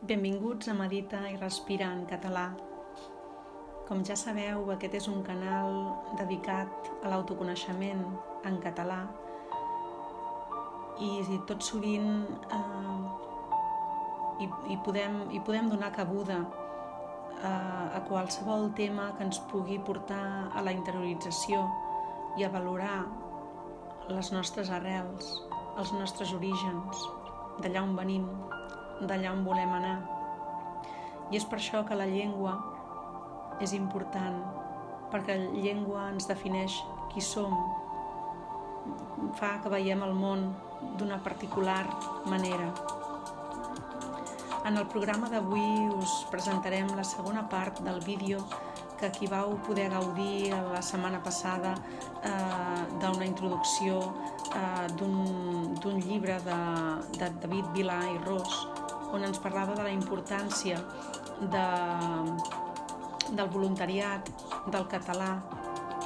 Benvinguts a Medita i Respira en català. Com ja sabeu, aquest és un canal dedicat a l'autoconeixement en català i tot sovint hi podem donar cabuda a qualsevol tema que ens pugui portar a la interiorització i a valorar les nostres arrels, els nostres orígens, d'allà on venim, d'allà on volem anar. I és per això que la llengua és important, perquè la llengua ens defineix qui som, fa que veiem el món d'una particular manera. En el programa d'avui us presentarem la segona part del vídeo que qui vau poder gaudir la setmana passada d'una introducció d'un llibre de David Vilà i Ros, on ens parlava de la importància del voluntariat, del català,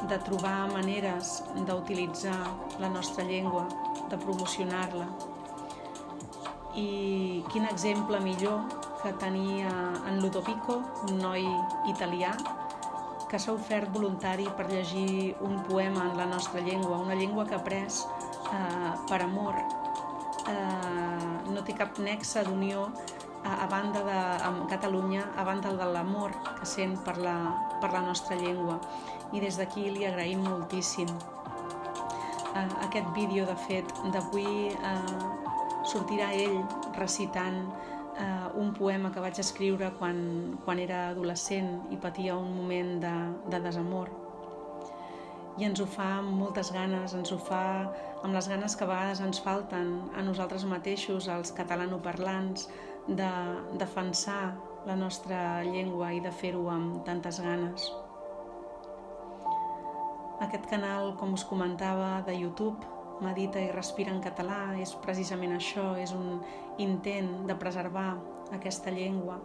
de trobar maneres d'utilitzar la nostra llengua, de promocionar-la. I quin exemple millor que tenir en Ludovico, un noi italià, que s'ha ofert voluntari per llegir un poema en la nostra llengua, una llengua que ha après per amor. No té cap nexe d'unió amb Catalunya a banda de l'amor que sent per la nostra llengua, i des d'aquí li agraïm moltíssim. Aquest vídeo, de fet, d'avui sortirà ell recitant un poema que vaig escriure quan era adolescent i patia un moment de desamor. I ens ho fa amb moltes ganes, ens ho fa amb les ganes que a vegades ens falten a nosaltres mateixos, als catalanoparlants, de defensar la nostra llengua i de fer-ho amb tantes ganes. Aquest canal, com us comentava, de YouTube, Medita i Respira en català, és precisament això, és un intent de preservar aquesta llengua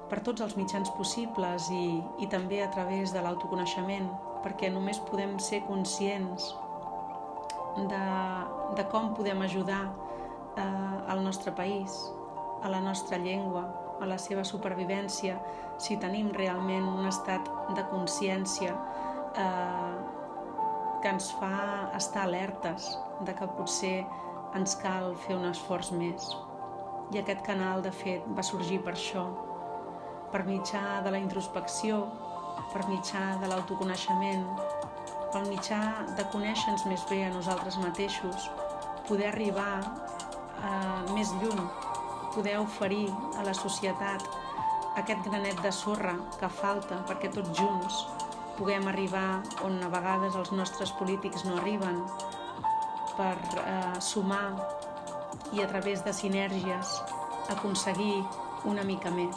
per tots els mitjans possibles i també a través de l'autoconeixement, perquè només podem ser conscients de com podem ajudar al nostre país, a la nostra llengua, a la seva supervivència, si tenim realment un estat de consciència que ens fa estar alertes de que potser ens cal fer un esforç més. I aquest canal, de fet, va sorgir per això, per mitjà de la introspecció, per mitjà de l'autoconeixement, per mitjà de conèixer-nos més bé a nosaltres mateixos, poder arribar més lluny, poder oferir a la societat aquest granet de sorra que falta perquè tots junts puguem arribar on a vegades els nostres polítics no arriben, per sumar i a través de sinergies aconseguir una mica més.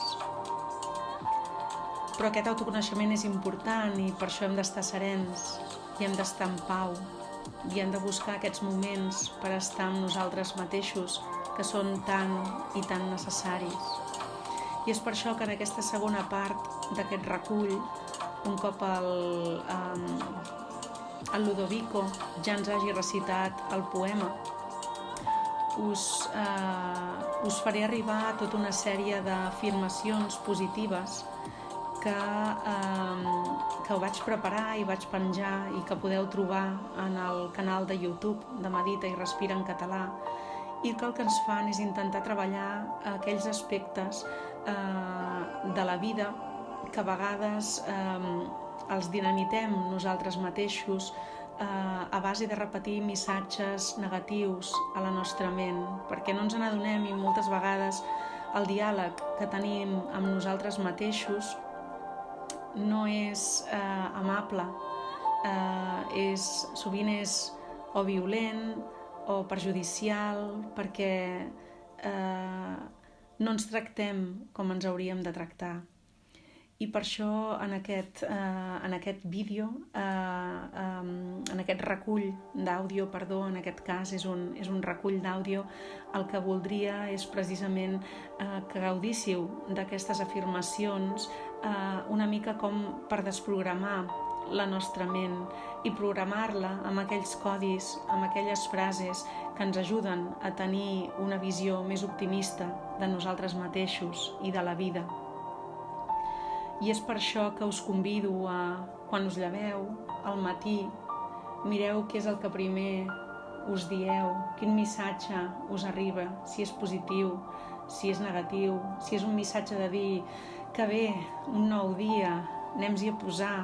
Però aquest autoconeixement és important i per això hem d'estar serens i hem d'estar en pau i hem de buscar aquests moments per estar amb nosaltres mateixos, que són tan i tan necessaris. I és per això que en aquesta segona part d'aquest recull, un cop el Ludovico ja ens hagi recitat el poema, us faré arribar tota una sèrie d'afirmacions positives que ho vaig preparar i vaig penjar i que podeu trobar en el canal de YouTube de Medita i Respira en català, i que el que ens fan és intentar treballar aquells aspectes de la vida que a vegades els dinamitem nosaltres mateixos a base de repetir missatges negatius a la nostra ment, perquè no ens n'adonem i moltes vegades el diàleg que tenim amb nosaltres mateixos no és amable, sovint és o violent o perjudicial, perquè no ens tractem com ens hauríem de tractar. I per això en aquest vídeo, en aquest recull d'àudio, en aquest cas és un recull d'àudio, el que voldria és precisament que gaudíssiu d'aquestes afirmacions una mica com per desprogramar la nostra ment i programar-la amb aquells codis, amb aquelles frases que ens ajuden a tenir una visió més optimista de nosaltres mateixos i de la vida. I és per això que us convido a, quan us lleveu al matí, mireu què és el que primer us dieu, quin missatge us arriba, si és positiu, si és negatiu, si és un missatge de dir que bé, un nou dia, anem-hi a posar,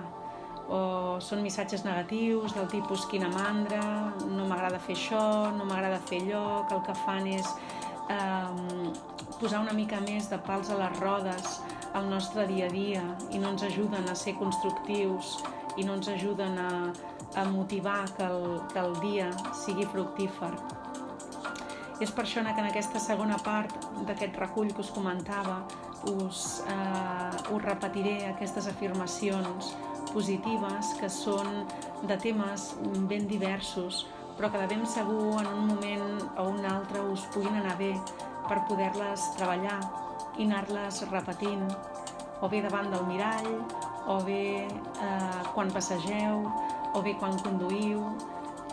o són missatges negatius del tipus quina mandra, no m'agrada fer això, no m'agrada fer allò, que el que fan és posar una mica més de pals a les rodes al nostre dia a dia i no ens ajuden a ser constructius i no ens ajuden a motivar que el dia sigui fructífer. És per això que en aquesta segona part d'aquest recull que us comentava us repetiré aquestes afirmacions positives que són de temes ben diversos, però que de ben segur en un moment o un altre us puguin anar bé per poder-les treballar i anar-les repetint, o bé davant del mirall, o bé quan passegeu, o bé quan conduïu,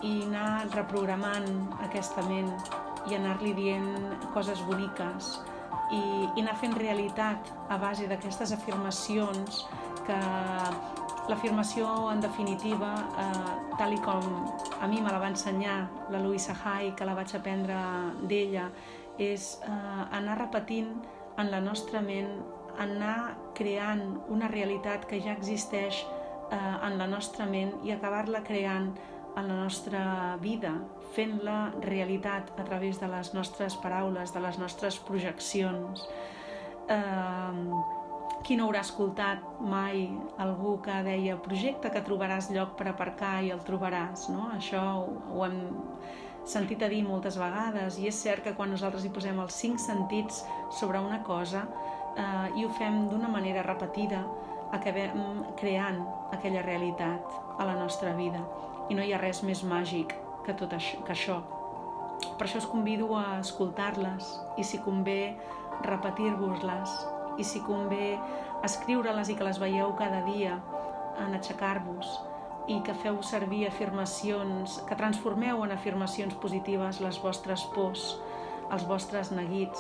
i anar reprogramant aquesta ment i anar-li dient coses boniques i anar fent realitat a base d'aquestes afirmacions que l'afirmació, en definitiva, tal i com a mi me la va ensenyar la Louisa Hay, que la vaig aprendre d'ella, és anar repetint en la nostra ment, anar creant una realitat que ja existeix en la nostra ment i acabar-la creant en la nostra vida, fent-la realitat a través de les nostres paraules, de les nostres projeccions. Qui no haurà escoltat mai algú que deia projecte que trobaràs lloc per aparcar i el trobaràs, no? Això ho hem sentit a dir moltes vegades i és cert que quan nosaltres hi posem els 5 sentits sobre una cosa i ho fem d'una manera repetida, acabem creant aquella realitat a la nostra vida i no hi ha res més màgic que tot això. Per això us convido a escoltar-les i, si convé, repetir-vos-les i, si convé, escriure-les i que les veieu cada dia en aixecar-vos i que feu servir afirmacions, que transformeu en afirmacions positives les vostres pors, els vostres neguits,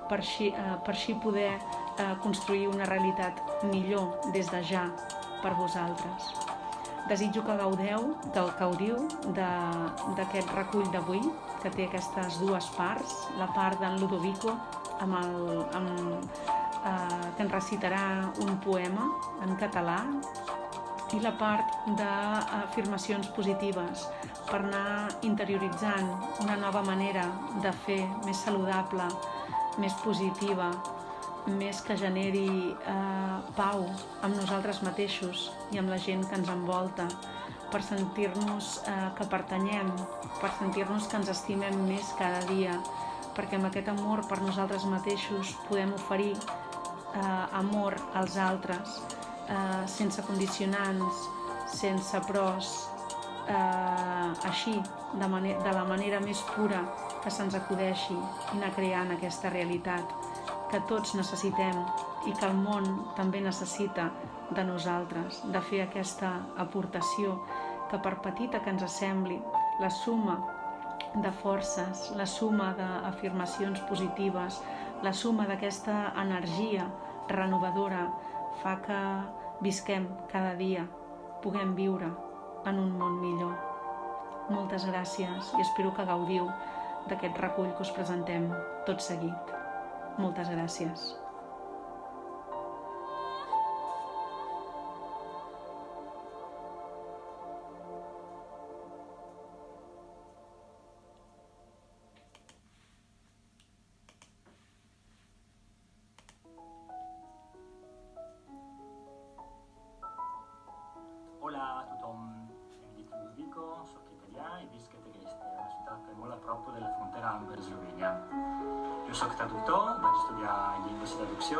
per així poder construir una realitat millor des de ja per vosaltres. Desitjo que gaudiu d'aquest recull d'avui, que té aquestes dues parts, la part d'en Ludovico, que ens recitarà un poema en català, i la part d'afirmacions positives per anar interioritzant una nova manera de fer més saludable, més positiva, més que generi pau amb nosaltres mateixos i amb la gent que ens envolta, per sentir-nos que pertanyem, per sentir-nos que ens estimem més cada dia, perquè amb aquest amor per nosaltres mateixos podem oferir amor als altres, sense condicionants, sense pros, així, de la manera més pura que se'ns acudeixi, i anar creant aquesta realitat que tots necessitem i que el món també necessita de nosaltres, de fer aquesta aportació que, per petita que ens sembli, la suma de forces, la suma d'afirmacions positives, la suma d'aquesta energia renovadora fa que visquem cada dia, puguem viure en un món millor. Moltes gràcies i espero que gaudiu d'aquest recull que us presentem tot seguit. Moltes gràcies. Hola a tothom, em dic Ludovico, soc italià i visc a Trieste, una ciutat que és molt a prop de la frontera amb Eslovènia. Jo soc traductor, vaig estudiar llengües i traducció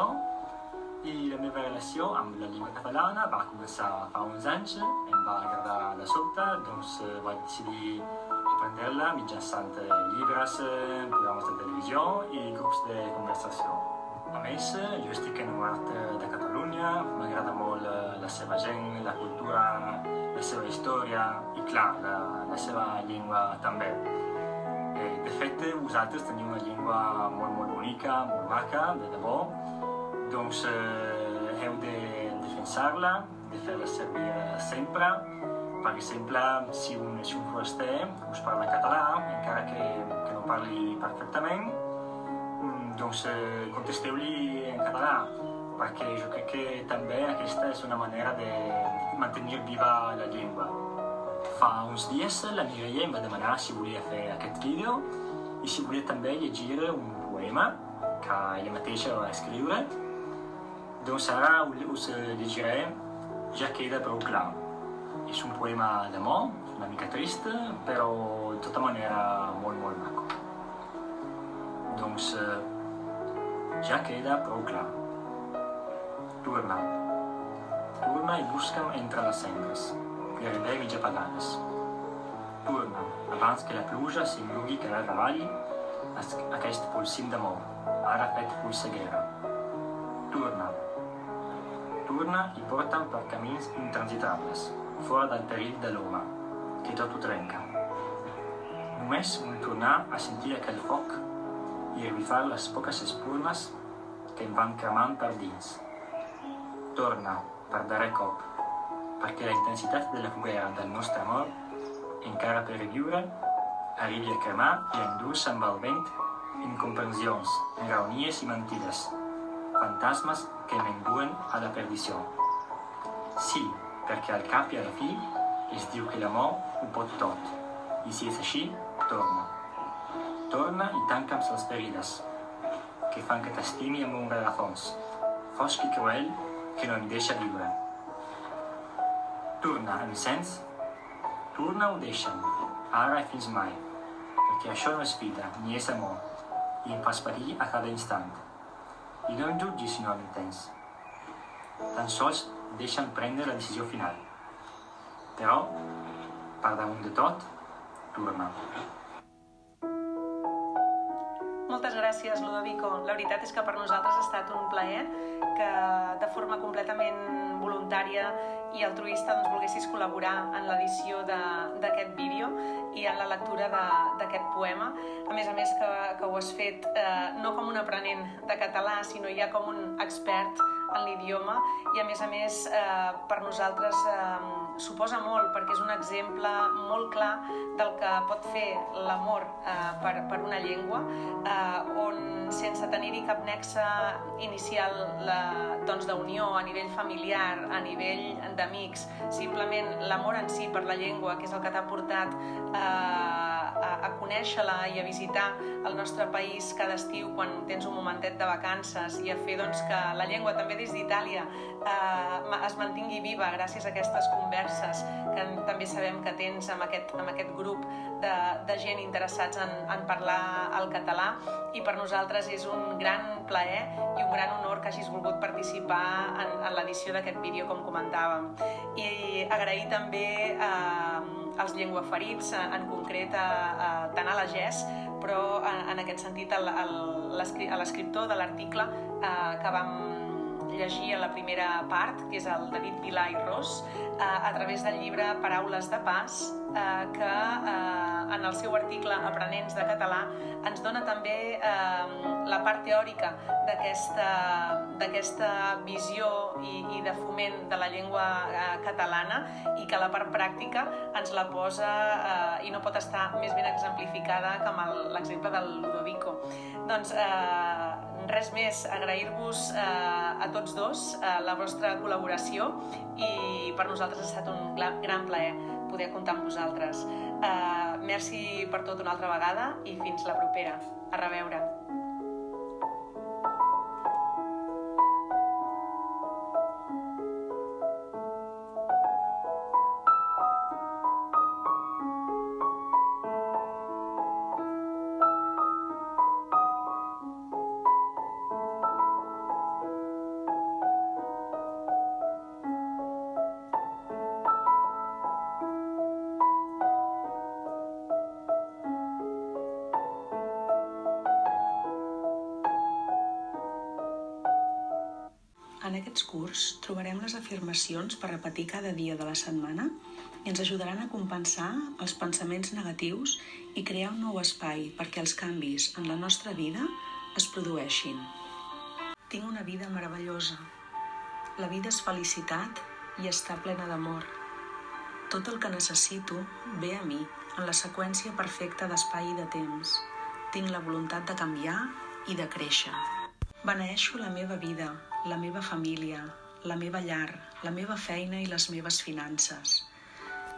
i la meva relació amb la llengua catalana va començar fa uns anys, em va agradar de sobte, doncs vaig decidir aprendre-la mitjançant llibres, programes de televisió i grups de conversació. A més, jo estic enamorat de Catalunya, m'agrada molt la seva gent, la cultura, la seva història i, clar, la seva llengua també. De fet, que vosaltres teniu una llengua molt bonica, molt maca, de debò, doncs heu de defensar-la, de fer-la servir sempre. Per exemple, si un foraster us parla en català, encara que no parli perfectament, doncs contesteu-li en català, perquè jo crec que també aquesta és una manera de mantenir viva la llengua. Fa uns dies la Mireia em va demanar si volia fer aquest vídeo i si volia també llegir un poema que ella mateixa va escriure. Doncs ara us llegiré Ja queda prou clar. És un poema d'amor, una mica trist, però de tota manera molt maco. Doncs ja queda prou clar. Torna i busca'm entre les cendres, gairebé mig apagades. Torna, abans que la pluja s'engrugui cada cavall aquest polsim d'amor, ara fet polseguera. Torna i porta'm per camins intransitables, fora del perill de l'home, que tot ho trenca. Només vull tornar a sentir aquell foc i revifar les poques espurnes que em van cremant per dins. Torna, per darrer cop, perquè la intensitat de la foguera del nostre amor, encara per viure, arribi a cremar i a endur-se amb el vent incomprensions, raonies i mentides, fantasmes que m'embuen a la perdició. Sí, perquè al cap i a la fi es diu que l'amor ho pot tot, i si és així, torna. Torna i tanca'm les ferides, que fan que t'estimi amb un rerefons, fosc i cruel que no em deixa viure. Torna, em sents? Torna o deixa'm, ara i fins mai, perquè això no és vida, ni és amor, i em fas parir a cada instant. I no em jutgis si no m'entens. Tan sols deixa'm prendre la decisió final. Però, per damunt de tot, torna. Moltes gràcies, Ludovico. La veritat és que per nosaltres ha estat un plaer que de forma completament voluntària i altruista volguessis col·laborar en l'edició d'aquest vídeo i en la lectura d'aquest poema. A més que ho has fet no com un aprenent de català, sinó ja com un expert en l'idioma i a més per nosaltres suposa molt perquè és un exemple molt clar del que pot fer l'amor per una llengua on sense tenir-hi cap nexe inicial d'unió a nivell familiar, a nivell d'amics, simplement l'amor en si per la llengua, que és el que t'ha portat a conèixer-la i a visitar el nostre país cada estiu quan tens un momentet de vacances i a fer que la llengua també des d'Itàlia es mantingui viva gràcies a aquestes converses que també sabem que tens amb aquest grup de gent interessats en parlar el català i per nosaltres és un gran plaer i un gran honor que hagis volgut participar en l'edició d'aquest vídeo com comentàvem i agrair també als llengüaferits, en concret tant a la GES però en aquest sentit a l'escriptor de l'article que vam llegir a la primera part, que és el David Vilà i Ros, a través del llibre Paraules de pas, que en el seu article Aprenents de català ens dona també la part teòrica d'aquesta visió i de foment de la llengua catalana i que la part pràctica ens la posa i no pot estar més ben exemplificada que amb l'exemple del Ludovico. Doncs res més, agrair-vos a tots dos la vostra col·laboració i per nosaltres ha estat un gran plaer poder comptar amb vosaltres. Merci per tot una altra vegada i fins la propera. A reveure. En aquests curs trobarem les afirmacions per repetir cada dia de la setmana i ens ajudaran a compensar els pensaments negatius i crear un nou espai perquè els canvis en la nostra vida es produeixin. Tinc una vida meravellosa. La vida és felicitat i està plena d'amor. Tot el que necessito ve a mi en la seqüència perfecta d'espai i de temps. Tinc la voluntat de canviar i de créixer. Beneeixo la meva vida, la meva família, la meva llar, la meva feina i les meves finances.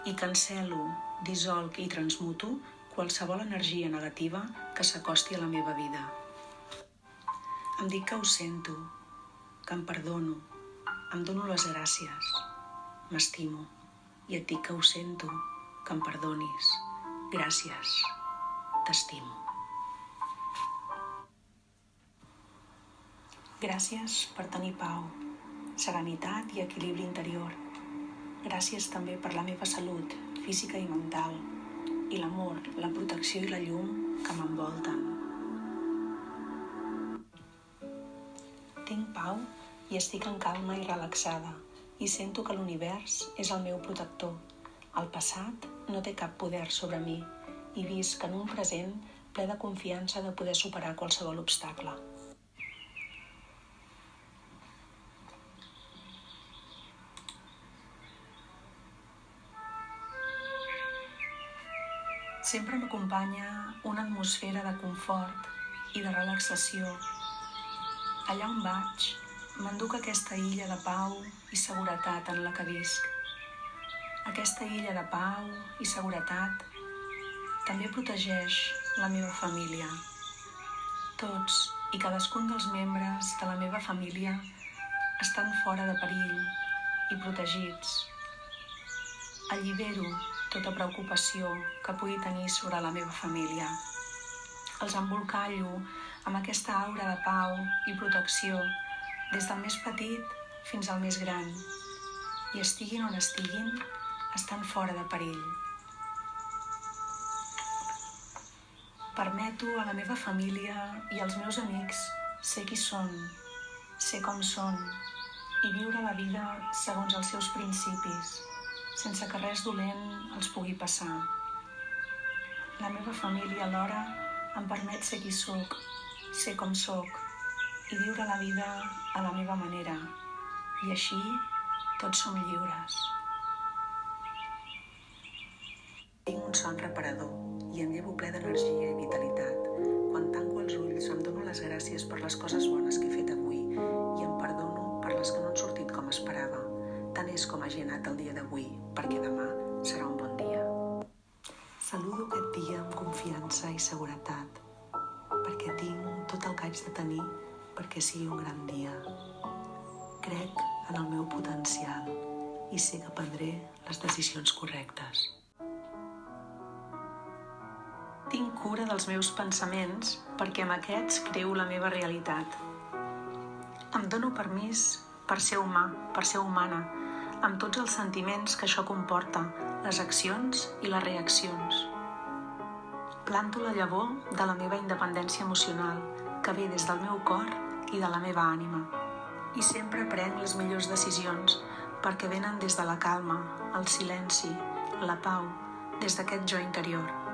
I cancel·lo, dissolc i transmuto qualsevol energia negativa que s'acosti a la meva vida. Em dic que ho sento, que em perdono, em dono les gràcies, m'estimo i et dic que ho sento, que em perdonis. Gràcies, t'estimo. Gràcies per tenir pau, serenitat i equilibri interior. Gràcies també per la meva salut física i mental i l'amor, la protecció i la llum que m'envolten. Tinc pau i estic en calma i relaxada i sento que l'univers és el meu protector. El passat no té cap poder sobre mi i visc en un present ple de confiança de poder superar qualsevol obstacle. Sempre m'acompanya una atmosfera de confort i de relaxació. Allà on vaig, m'enduc aquesta illa de pau i seguretat en la que visc. Aquesta illa de pau i seguretat també protegeix la meva família. Tots i cadascun dels membres de la meva família estan fora de perill i protegits. Allibero tota preocupació que pugui tenir sobre la meva família. Els embolcallo amb aquesta aura de pau i protecció des del més petit fins al més gran i estiguin on estiguin, estan fora de perill. Permeto a la meva família i als meus amics ser qui són, ser com són i viure la vida segons els seus principis, sense que res dolent els pugui passar. La meva família alhora em permet ser qui sóc, ser com sóc i viure la vida a la meva manera. I així tots som lliures. Tinc un son reparador i em llevo ple d'energia i vitalitat. Quan tanco els ulls em dono les gràcies per les coses bones que he fet avui i em perdono per les que no han sortit com esperava. Tant és com hagi anat el dia d'avui, perquè demà serà un bon dia. Saludo aquest dia amb confiança i seguretat, perquè tinc tot el que haig de tenir perquè sigui un gran dia. Crec en el meu potencial i sé que prendré les decisions correctes. Tinc cura dels meus pensaments perquè amb aquests creo la meva realitat. Em dono permís per ser humà, per ser humana, amb tots els sentiments que això comporta, les accions i les reaccions. Planto la llavor de la meva independència emocional, que ve des del meu cor i de la meva ànima. I sempre prenc les millors decisions, perquè venen des de la calma, el silenci, la pau, des d'aquest jo interior.